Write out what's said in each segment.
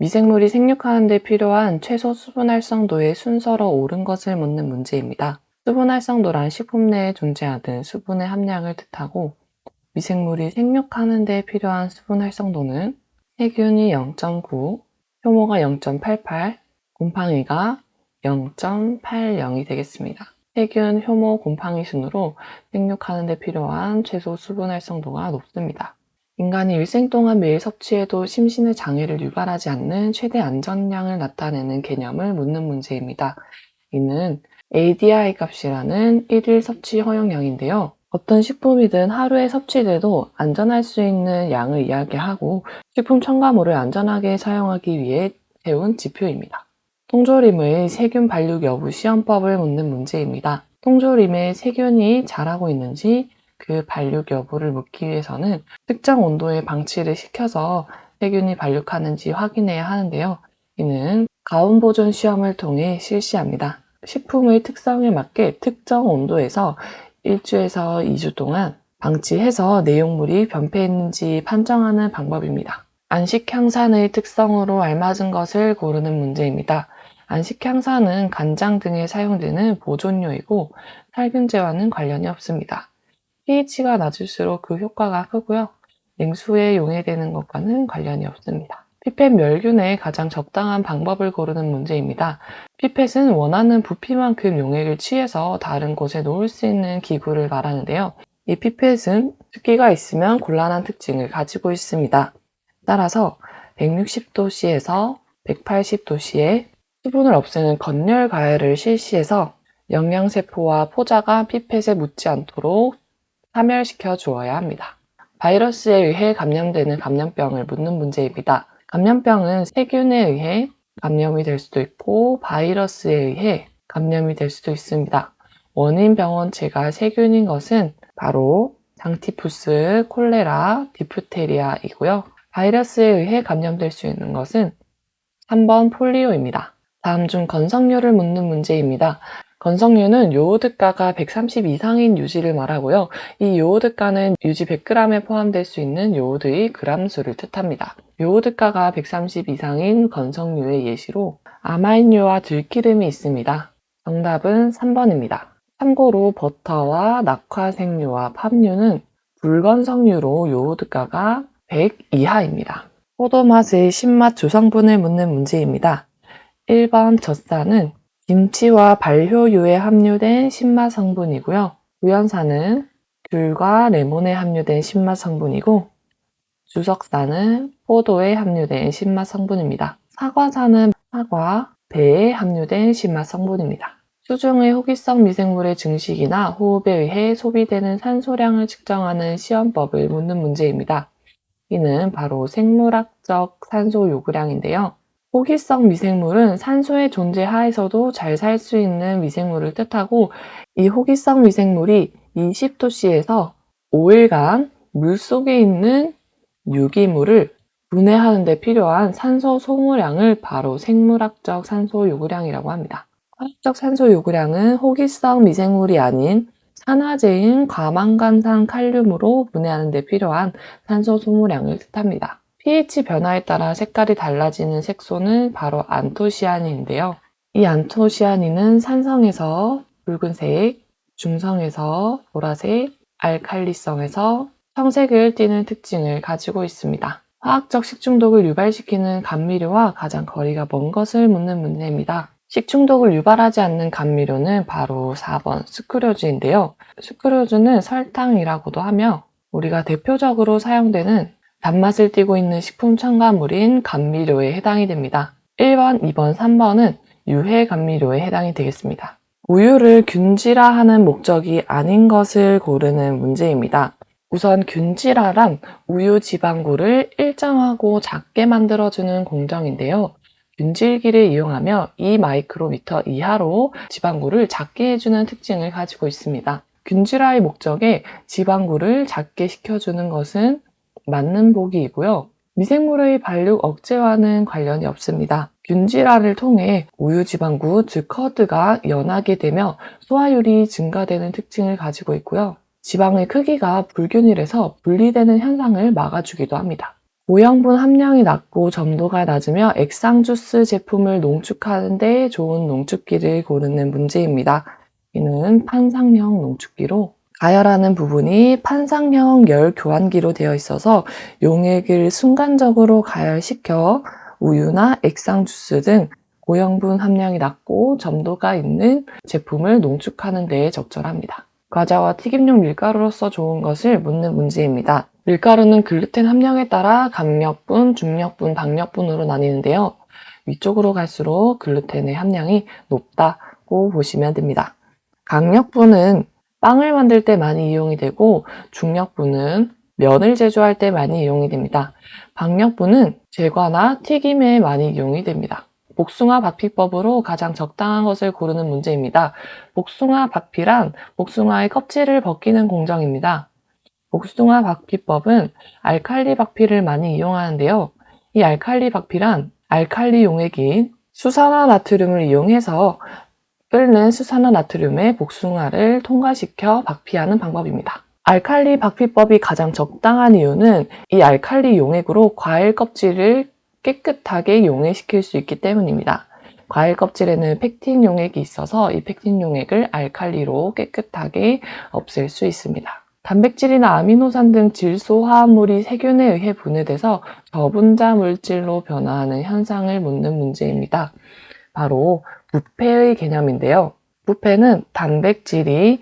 미생물이 생육하는 데 필요한 최소 수분 활성도의 순서로 옳은 것을 묻는 문제입니다. 수분 활성도란 식품 내에 존재하는 수분의 함량을 뜻하고, 미생물이 생육하는 데 필요한 수분 활성도는 세균이 0.9, 효모가 0.88, 곰팡이가 0.80이 되겠습니다. 세균, 효모, 곰팡이 순으로 생육하는 데 필요한 최소 수분 활성도가 높습니다. 인간이 일생 동안 매일 섭취해도 심신의 장애를 유발하지 않는 최대 안전량을 나타내는 개념을 묻는 문제입니다. 이는 ADI 값이라는 일일 섭취 허용량인데요. 어떤 식품이든 하루에 섭취돼도 안전할 수 있는 양을 이야기하고 식품 첨가물을 안전하게 사용하기 위해 세운 지표입니다. 통조림의 세균 발육 여부 시험법을 묻는 문제입니다. 통조림에 세균이 자라고 있는지 그 발육 여부를 묻기 위해서는 특정 온도에 방치를 시켜서 세균이 발육하는지 확인해야 하는데요. 이는 가온 보존 시험을 통해 실시합니다. 식품의 특성에 맞게 특정 온도에서 1주에서 2주 동안 방치해서 내용물이 변폐했는지 판정하는 방법입니다. 안식향산의 특성으로 알맞은 것을 고르는 문제입니다. 안식향산은 간장 등에 사용되는 보존료이고 살균제와는 관련이 없습니다. pH가 낮을수록 그 효과가 크고요. 냉수에 용해되는 것과는 관련이 없습니다. 피펫 멸균의 가장 적당한 방법을 고르는 문제입니다. 피펫은 원하는 부피만큼 용액을 취해서 다른 곳에 놓을 수 있는 기구를 말하는데요. 이 피펫은 습기가 있으면 곤란한 특징을 가지고 있습니다. 따라서 160도씨에서 180도씨에 수분을 없애는 건열 가열을 실시해서 영양세포와 포자가 피펫에 묻지 않도록 사멸시켜 주어야 합니다. 바이러스에 의해 감염되는 감염병을 묻는 문제입니다. 감염병은 세균에 의해 감염이 될 수도 있고 바이러스에 의해 감염이 될 수도 있습니다. 원인 병원체가 세균인 것은 바로 장티푸스, 콜레라, 디프테리아이고요. 바이러스에 의해 감염될 수 있는 것은 3번 폴리오입니다. 다음 중 건성류를 묻는 문제입니다. 건성류는 요오드가가 130 이상인 유지를 말하고요. 이 요오드가는 유지 100g에 포함될 수 있는 요오드의 그람수를 뜻합니다. 요오드가가 130 이상인 건성류의 예시로 아마인유와 들기름이 있습니다. 정답은 3번입니다. 참고로 버터와 낙화생유와 팜유는 불건성류로 요오드가가 100 이하입니다. 포도맛의 신맛 조성분을 묻는 문제입니다. 1번 젖산은 김치와 발효유에 함유된 신맛 성분이고요. 구연산은 귤과 레몬에 함유된 신맛 성분이고, 주석산은 포도에 함유된 신맛 성분입니다. 사과산은 사과, 배에 함유된 신맛 성분입니다. 수중의 호기성 미생물의 증식이나 호흡에 의해 소비되는 산소량을 측정하는 시험법을 묻는 문제입니다. 이는 바로 생물학적 산소 요구량인데요. 호기성 미생물은 산소의 존재 하에서도 잘 살 수 있는 미생물을 뜻하고, 이 호기성 미생물이 20도씨에서 5일간 물속에 있는 유기물을 분해하는 데 필요한 산소 소모량을 바로 생물학적 산소 요구량이라고 합니다. 화학적 산소 요구량은 호기성 미생물이 아닌 산화제인 과망간산 칼륨으로 분해하는 데 필요한 산소 소모량을 뜻합니다. pH 변화에 따라 색깔이 달라지는 색소는 바로 안토시아닌인데요. 이 안토시아닌은 산성에서 붉은색, 중성에서 보라색, 알칼리성에서 청색을 띠는 특징을 가지고 있습니다. 화학적 식중독을 유발시키는 감미료와 가장 거리가 먼 것을 묻는 문제입니다. 식중독을 유발하지 않는 감미료는 바로 4번 스크로즈인데요. 스크로즈는 설탕이라고도 하며 우리가 대표적으로 사용되는 단맛을 띠고 있는 식품 첨가물인 감미료에 해당이 됩니다. 1번, 2번, 3번은 유해 감미료에 해당이 되겠습니다. 우유를 균질화하는 목적이 아닌 것을 고르는 문제입니다. 우선 균질화란 우유 지방구를 일정하고 작게 만들어주는 공정인데요. 균질기를 이용하며 2마이크로미터 이하로 지방구를 작게 해주는 특징을 가지고 있습니다. 균질화의 목적에 지방구를 작게 시켜주는 것은 맞는 보기이고요. 미생물의 발육 억제와는 관련이 없습니다. 균질화를 통해 우유 지방구, 즉 커드가 연하게 되며 소화율이 증가되는 특징을 가지고 있고요. 지방의 크기가 불균일해서 분리되는 현상을 막아주기도 합니다. 고형분 함량이 낮고 점도가 낮으며 액상 주스 제품을 농축하는 데 좋은 농축기를 고르는 문제입니다. 이는 판상형 농축기로 가열하는 부분이 판상형 열 교환기로 되어 있어서 용액을 순간적으로 가열시켜 우유나 액상 주스 등 고형분 함량이 낮고 점도가 있는 제품을 농축하는 데 적절합니다. 과자와 튀김용 밀가루로서 좋은 것을 묻는 문제입니다. 밀가루는 글루텐 함량에 따라 강력분, 중력분, 박력분으로 나뉘는데요. 위쪽으로 갈수록 글루텐의 함량이 높다고 보시면 됩니다. 강력분은 빵을 만들 때 많이 이용이 되고 중력분은 면을 제조할 때 많이 이용이 됩니다. 박력분은 제과나 튀김에 많이 이용이 됩니다. 복숭아 박피법으로 가장 적당한 것을 고르는 문제입니다. 복숭아 박피란 복숭아의 껍질을 벗기는 공정입니다. 복숭아 박피법은 알칼리 박피를 많이 이용하는데요. 이 알칼리 박피란 알칼리 용액인 수산화나트륨을 이용해서 끓는 수산화나트륨에 복숭아를 통과시켜 박피하는 방법입니다. 알칼리 박피법이 가장 적당한 이유는 이 알칼리 용액으로 과일 껍질을 깨끗하게 용해시킬 수 있기 때문입니다. 과일 껍질에는 펙틴 용액이 있어서 이 펙틴 용액을 알칼리로 깨끗하게 없앨 수 있습니다. 단백질이나 아미노산 등 질소 화합물이 세균에 의해 분해돼서 저분자 물질로 변화하는 현상을 묻는 문제입니다. 바로 부패의 개념인데요. 부패는 단백질이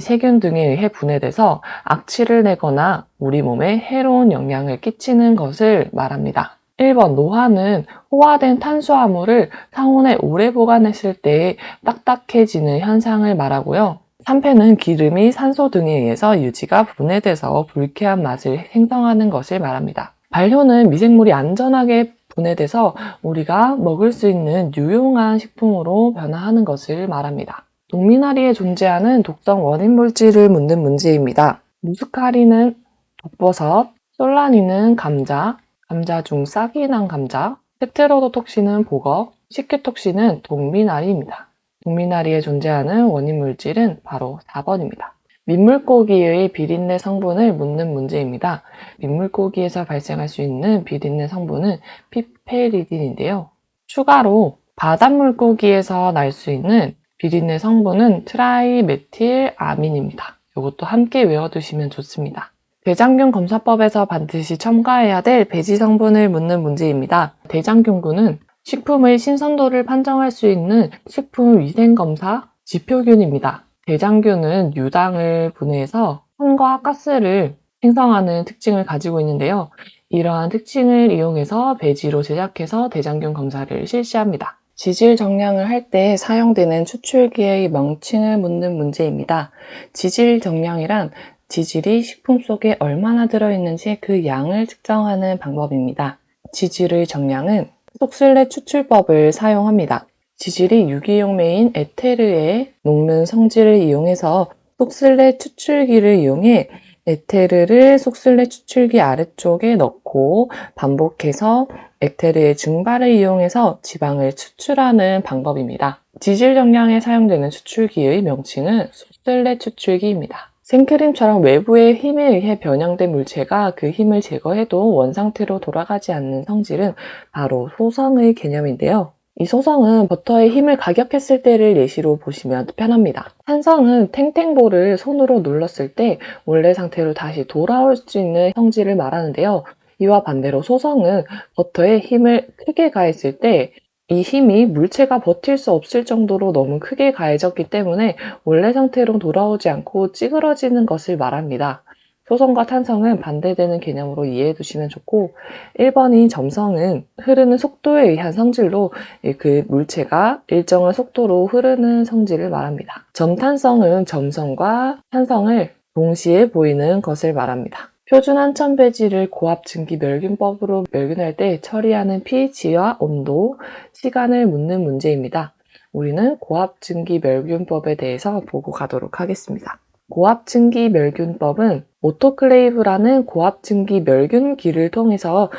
세균 등에 의해 분해돼서 악취를 내거나 우리 몸에 해로운 영향을 끼치는 것을 말합니다. 1번 노화는 호화된 탄수화물을 상온에 오래 보관했을 때 딱딱해지는 현상을 말하고요. 3패는 기름이 산소 등에 의해서 유지가 분해돼서 불쾌한 맛을 생성하는 것을 말합니다. 발효는 미생물이 안전하게 분해돼서 우리가 먹을 수 있는 유용한 식품으로 변화하는 것을 말합니다. 동미나리에 존재하는 독성 원인 물질을 묻는 문제입니다. 무스카리는 독버섯, 솔라닌은 감자, 감자 중 싹이 난 감자, 테트로도톡신은 복어, 식큐톡신은 동미나리입니다. 동미나리에 존재하는 원인 물질은 바로 4번입니다. 민물고기의 비린내 성분을 묻는 문제입니다. 민물고기에서 발생할 수 있는 비린내 성분은 피페리딘인데요. 추가로 바닷물고기에서 날 수 있는 비린내 성분은 트라이메틸아민입니다. 이것도 함께 외워두시면 좋습니다. 대장균 검사법에서 반드시 첨가해야 될 배지 성분을 묻는 문제입니다. 대장균군은 식품의 신선도를 판정할 수 있는 식품위생검사 지표균입니다. 대장균은 유당을 분해해서 산과 가스를 생성하는 특징을 가지고 있는데요. 이러한 특징을 이용해서 배지로 제작해서 대장균 검사를 실시합니다. 지질 정량을 할 때 사용되는 추출기의 명칭을 묻는 문제입니다. 지질 정량이란 지질이 식품 속에 얼마나 들어있는지 그 양을 측정하는 방법입니다. 지질의 정량은 속술내 추출법을 사용합니다. 지질이 유기용매인 에테르의 녹는 성질을 이용해서 속술내 추출기를 이용해 에테르를 속술내 추출기 아래쪽에 넣고 반복해서 에테르의 증발을 이용해서 지방을 추출하는 방법입니다. 지질 정량에 사용되는 추출기의 명칭은 속술내 추출기입니다. 생크림처럼 외부의 힘에 의해 변형된 물체가 그 힘을 제거해도 원상태로 돌아가지 않는 성질은 바로 소성의 개념인데요. 이 소성은 버터의 힘을 가격했을 때를 예시로 보시면 편합니다. 산성은 탱탱볼을 손으로 눌렀을 때 원래 상태로 다시 돌아올 수 있는 성질을 말하는데요. 이와 반대로 소성은 버터에 힘을 크게 가했을 때 이 힘이 물체가 버틸 수 없을 정도로 너무 크게 가해졌기 때문에 원래 상태로 돌아오지 않고 찌그러지는 것을 말합니다. 소성과 탄성은 반대되는 개념으로 이해해 두시면 좋고 1번인 점성은 흐르는 속도에 의한 성질로 그 물체가 일정한 속도로 흐르는 성질을 말합니다. 점탄성은 점성과 탄성을 동시에 보이는 것을 말합니다. 표준 한천 배지를 고압 증기 멸균법으로 멸균할 때 처리하는 pH와 온도, 시간을 묻는 문제입니다. 우리는 고압 증기 멸균법에 대해서 보고 가도록 하겠습니다. 고압 증기 멸균법은 오토클레이브라는 고압 증기 멸균기를 통해서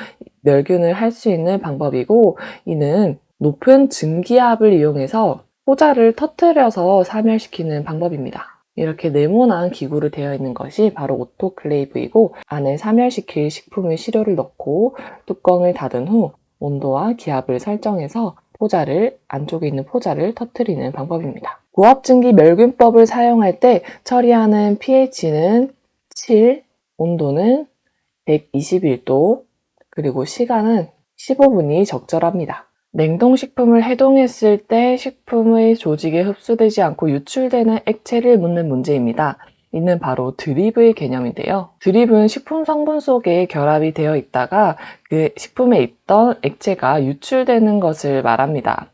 멸균을 할 수 있는 방법이고 이는 높은 증기압을 이용해서 포자를 터뜨려서 사멸시키는 방법입니다. 이렇게 네모난 기구로 되어 있는 것이 바로 오토클레이브이고, 안에 사멸시킬 식품의 시료를 넣고 뚜껑을 닫은 후 온도와 기압을 설정해서 안쪽에 있는 포자를 터뜨리는 방법입니다. 고압증기 멸균법을 사용할 때 처리하는 pH는 7, 온도는 121도, 그리고 시간은 15분이 적절합니다. 냉동식품을 해동했을 때 식품의 조직에 흡수되지 않고 유출되는 액체를 묻는 문제입니다. 이는 바로 드립의 개념인데요. 드립은 식품 성분 속에 결합이 되어 있다가 그 식품에 있던 액체가 유출되는 것을 말합니다.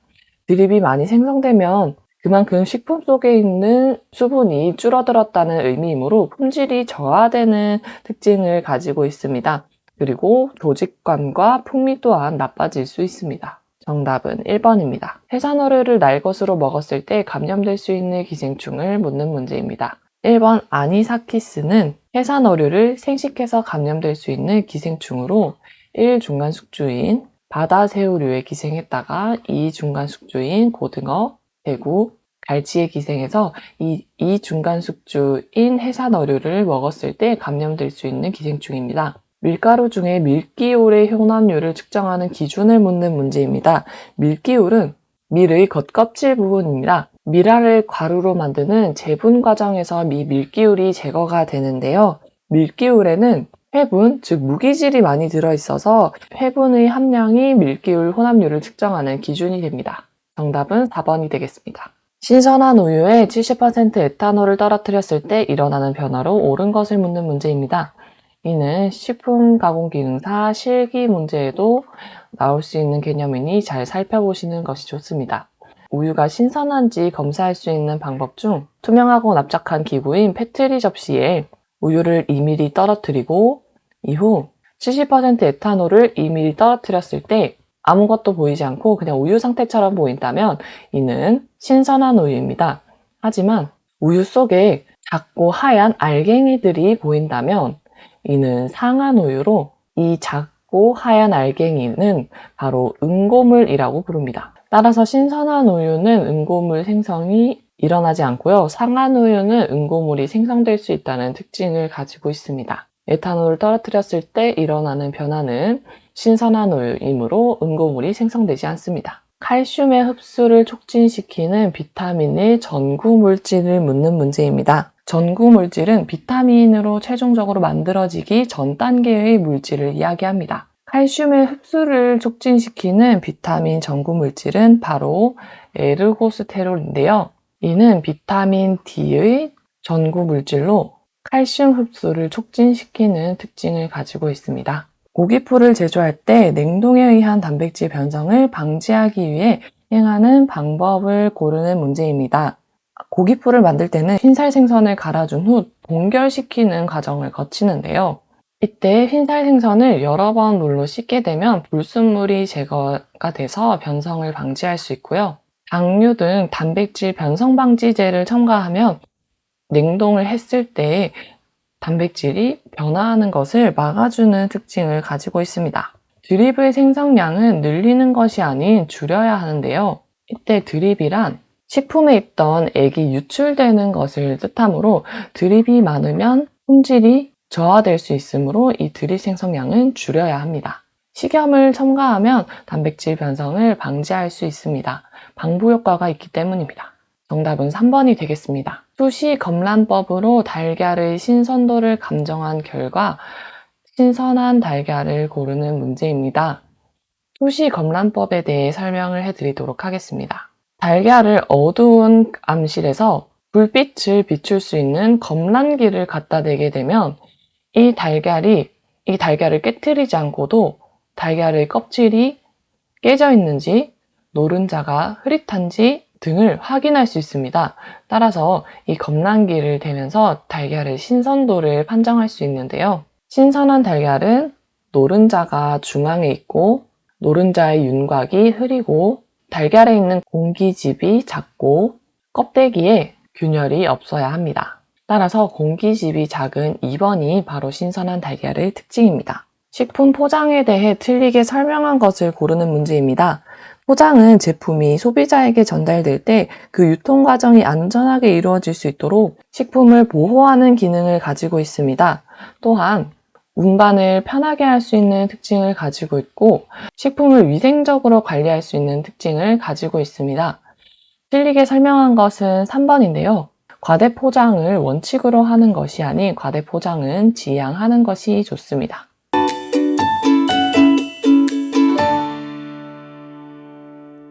드립이 많이 생성되면 그만큼 식품 속에 있는 수분이 줄어들었다는 의미이므로 품질이 저하되는 특징을 가지고 있습니다. 그리고 조직감과 풍미 또한 나빠질 수 있습니다. 정답은 1번입니다. 해산어류를 날 것으로 먹었을 때 감염될 수 있는 기생충을 묻는 문제입니다. 1번 아니사키스는 해산어류를 생식해서 감염될 수 있는 기생충으로 1. 중간 숙주인 바다새우류에 기생했다가 2. 중간 숙주인 고등어, 대구, 갈치에 기생해서 이 중간 숙주인 해산어류를 먹었을 때 감염될 수 있는 기생충입니다. 밀가루 중에 밀기울의 혼합률을 측정하는 기준을 묻는 문제입니다. 밀기울은 밀의 겉껍질 부분입니다. 밀알을 가루로 만드는 제분 과정에서 밀기울이 제거가 되는데요. 밀기울에는 회분, 즉 무기질이 많이 들어있어서 회분의 함량이 밀기울 혼합률을 측정하는 기준이 됩니다. 정답은 4번이 되겠습니다. 신선한 우유에 70% 에탄올을 떨어뜨렸을 때 일어나는 변화로 옳은 것을 묻는 문제입니다. 이는 식품가공기능사 실기 문제에도 나올 수 있는 개념이니 잘 살펴보시는 것이 좋습니다. 우유가 신선한지 검사할 수 있는 방법 중 투명하고 납작한 기구인 페트리 접시에 우유를 2ml 떨어뜨리고 이후 70% 에탄올을 2ml 떨어뜨렸을 때 아무것도 보이지 않고 그냥 우유 상태처럼 보인다면 이는 신선한 우유입니다. 하지만 우유 속에 작고 하얀 알갱이들이 보인다면 이는 상한 우유로 이 작고 하얀 알갱이는 바로 응고물이라고 부릅니다. 따라서 신선한 우유는 응고물 생성이 일어나지 않고요. 상한 우유는 응고물이 생성될 수 있다는 특징을 가지고 있습니다. 에탄올을 떨어뜨렸을 때 일어나는 변화는 신선한 우유이므로 응고물이 생성되지 않습니다. 칼슘의 흡수를 촉진시키는 비타민의 전구물질을 묻는 문제입니다. 전구물질은 비타민으로 최종적으로 만들어지기 전 단계의 물질을 이야기합니다. 칼슘의 흡수를 촉진시키는 비타민 전구물질은 바로 에르고스테롤인데요. 이는 비타민 D의 전구물질로 칼슘 흡수를 촉진시키는 특징을 가지고 있습니다. 고기풀을 제조할 때 냉동에 의한 단백질 변성을 방지하기 위해 행하는 방법을 고르는 문제입니다. 고기풀을 만들 때는 흰살 생선을 갈아준 후 동결시키는 과정을 거치는데요. 이때 흰살 생선을 여러 번 물로 씻게 되면 불순물이 제거가 돼서 변성을 방지할 수 있고요. 당류 등 단백질 변성 방지제를 첨가하면 냉동을 했을 때 단백질이 변화하는 것을 막아주는 특징을 가지고 있습니다. 드립의 생성량은 늘리는 것이 아닌 줄여야 하는데요. 이때 드립이란 식품에 있던 액이 유출되는 것을 뜻하므로 드립이 많으면 품질이 저하될 수 있으므로 이 드립 생성량은 줄여야 합니다. 식염을 첨가하면 단백질 변성을 방지할 수 있습니다. 방부 효과가 있기 때문입니다. 정답은 3번이 되겠습니다. 수시 검란법으로 달걀의 신선도를 감정한 결과 신선한 달걀을 고르는 문제입니다. 수시 검란법에 대해 설명을 해드리도록 하겠습니다. 달걀을 어두운 암실에서 불빛을 비출 수 있는 검란기를 갖다 대게 되면 이 달걀을 깨트리지 않고도 달걀의 껍질이 깨져 있는지 노른자가 흐릿한지 등을 확인할 수 있습니다. 따라서 이 검란기를 대면서 달걀의 신선도를 판정할 수 있는데요. 신선한 달걀은 노른자가 중앙에 있고 노른자의 윤곽이 흐리고 달걀에 있는 공기집이 작고 껍데기에 균열이 없어야 합니다. 따라서 공기집이 작은 2번이 바로 신선한 달걀의 특징입니다. 식품 포장에 대해 틀리게 설명한 것을 고르는 문제입니다. 포장은 제품이 소비자에게 전달될 때 그 유통 과정이 안전하게 이루어질 수 있도록 식품을 보호하는 기능을 가지고 있습니다. 또한 운반을 편하게 할 수 있는 특징을 가지고 있고 식품을 위생적으로 관리할 수 있는 특징을 가지고 있습니다. til리게 설명한 것은 3번인데요. 과대 포장을 원칙으로 하는 것이 아닌 과대 포장은 지양하는 것이 좋습니다.